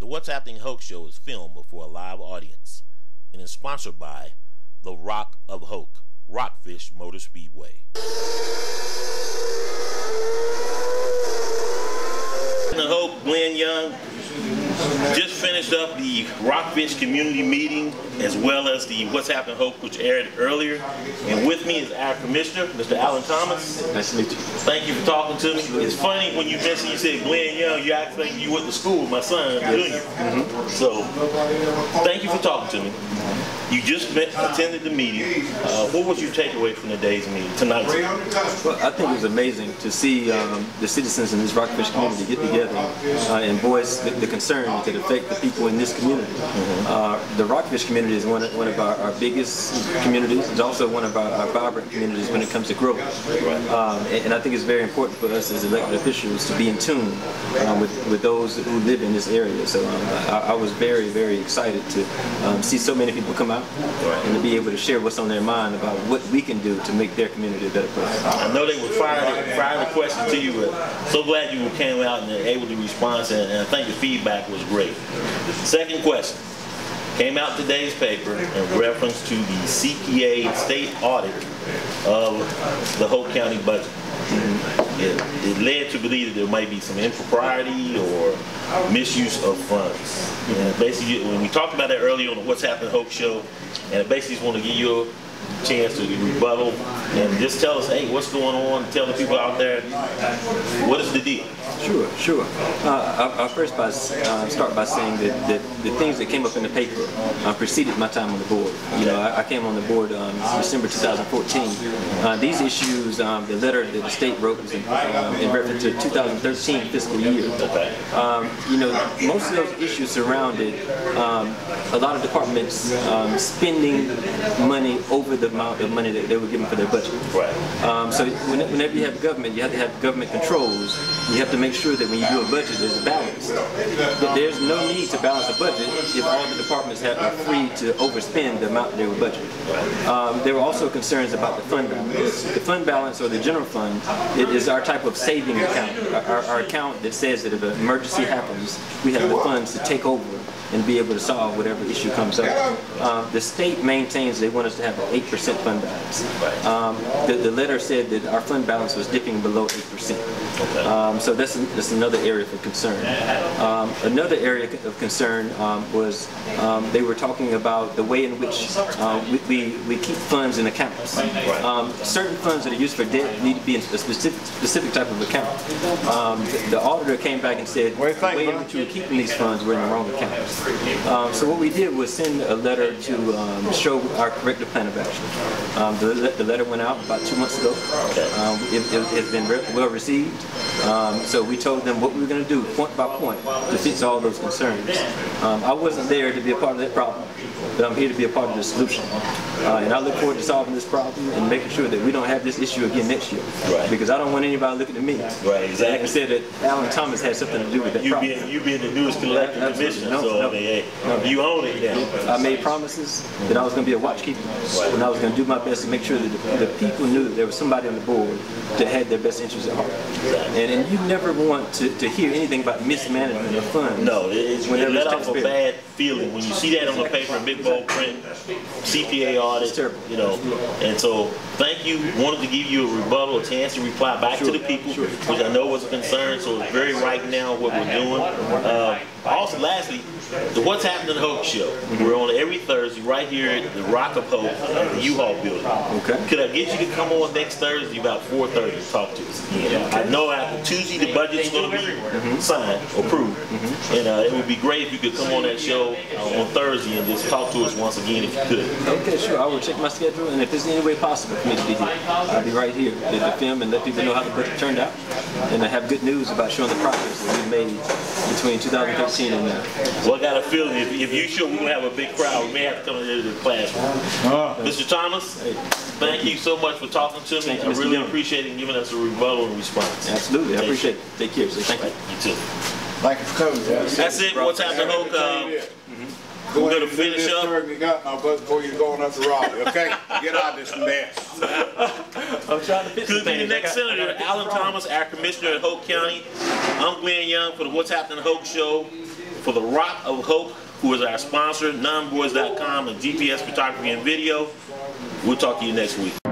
The What's Happening Hoke Show is filmed before a live audience and is sponsored by the Rock of Hoke, Rockfish Motor Speedway. Hoke, Glenn Young, just finished up the Rockfish community meeting as well as the What's Happening Hoke, which aired earlier. And with me is our commissioner, Mr. Alan Thomas. Nice to meet you. Thank you for talking to me. It's funny when you mentioned, you said Glenn Young, you act like you went to school with my son, Junior. So, thank you for talking to me. You just attended the meeting. What was your takeaway from the day's meeting tonight? Well, I think it was amazing to see the citizens in this Rockfish community get together and voice the concerns that affect the people in this community. The Rockfish community is one of our biggest communities. It's also one of our vibrant communities when it comes to growth. And I think it's very important for us as elected officials to be in tune with those who live in this area. So I was very, very excited to see so many people come out and to be able to share what's on their mind about what we can do to make their community a better place. I know they were firing the question to you, but so glad you came out and able to respond, and I think the feedback was great. Second question came out in today's paper in reference to the CPA state audit of the Hoke County budget. It led to believe that there might be some impropriety or misuse of funds. And basically, when we talked about that earlier on the What's Happening Hoke show, and I basically just want to give you a chance to rebuttal and just tell us, hey, what's going on? Tell the people out there, what is the deal? Sure. I'll first start by saying that the things that came up in the paper preceded my time on the board. You know, I came on the board December 2014. These issues, the letter that the state wrote was in reference to 2013 fiscal year. You know, most of those issues surrounded a lot of departments spending money over the amount of money that they were given for their budget. So whenever you have government, you have to have government controls. You have to make sure that when you do a budget, there's a balance. But there's no need to balance a budget if all the departments are free to overspend the amount they were budgeted. There were also concerns about the fund balance. The fund balance, or the general fund, it is our type of saving account, our account that says that if an emergency happens, we have the funds to take over and be able to solve whatever issue comes up. The state maintains they want us to have an 8% fund balance. The letter said that our fund balance was dipping below 8%. So that's another area for concern. Another area of concern was they were talking about the way in which we keep funds in accounts. Certain funds that are used for debt need to be in a specific type of account. The auditor came back and said the way in which we were keeping these funds were in the wrong accounts. So what we did was send a letter to show our corrective plan of action. The letter went out about 2 months ago. It has been well received. So we told them what we were going to do, point by point, to fix all those concerns. I wasn't there to be a part of that problem, but I'm here to be a part of the solution. And I look forward to solving this problem and making sure that we don't have this issue again next year. Because I don't want anybody looking at me. And said that Alan Thomas had something to do with that problem. You being the newest elected commissioner, so you own it now. I made promises that I was going to be a watchkeeper, and I was going to do my best to make sure that the people knew that there was somebody on the board that had their best interests at heart. And you never want to hear anything about mismanagement of funds. No, it let off a bad feeling when you see that on the paper in big bold print. CPA audit, it's terrible. You know, and so thank you. Wanted to give you a rebuttal, a chance to reply back to the people, which I know was a concern. So it's very right now what we're doing. Also, lastly, the What's Happening Hoke show. We're on every Thursday right here at the Rock of Hoke at the U-Haul building. Could I get you to come on next Thursday about 4:30 to talk to us again? I know after Tuesday the budget's going to be signed, approved, and it would be great if you could come on that show on Thursday and just talk to us once again if you could. Okay, sure. I will check my schedule, and if there's any way possible for me to be here, I'll be right here to film and let people know how the budget turned out, and I have good news about showing the progress that we made between 2013 and now. Well, I got a feeling if you show, we're going to have a big crowd. We may have to come into the classroom. Mr. Thomas, thank you so much for talking to me. I really appreciate it and giving us a rebuttal and response. Absolutely. I appreciate it. Take care. So thank you. You too. Thank you for coming, guys. That's it. What's happening, Hoke? We're going to finish up. You got no bus before you're going up to Raleigh, okay? Get out of this mess. I'm trying to fix Could be the next senator, Alan Thomas, our commissioner at Hoke County. I'm Glenn Young for the What's Happening Hoke show. For the Rock of Hoke, who is our sponsor, nonboys.com and GPS photography and video, we'll talk to you next week.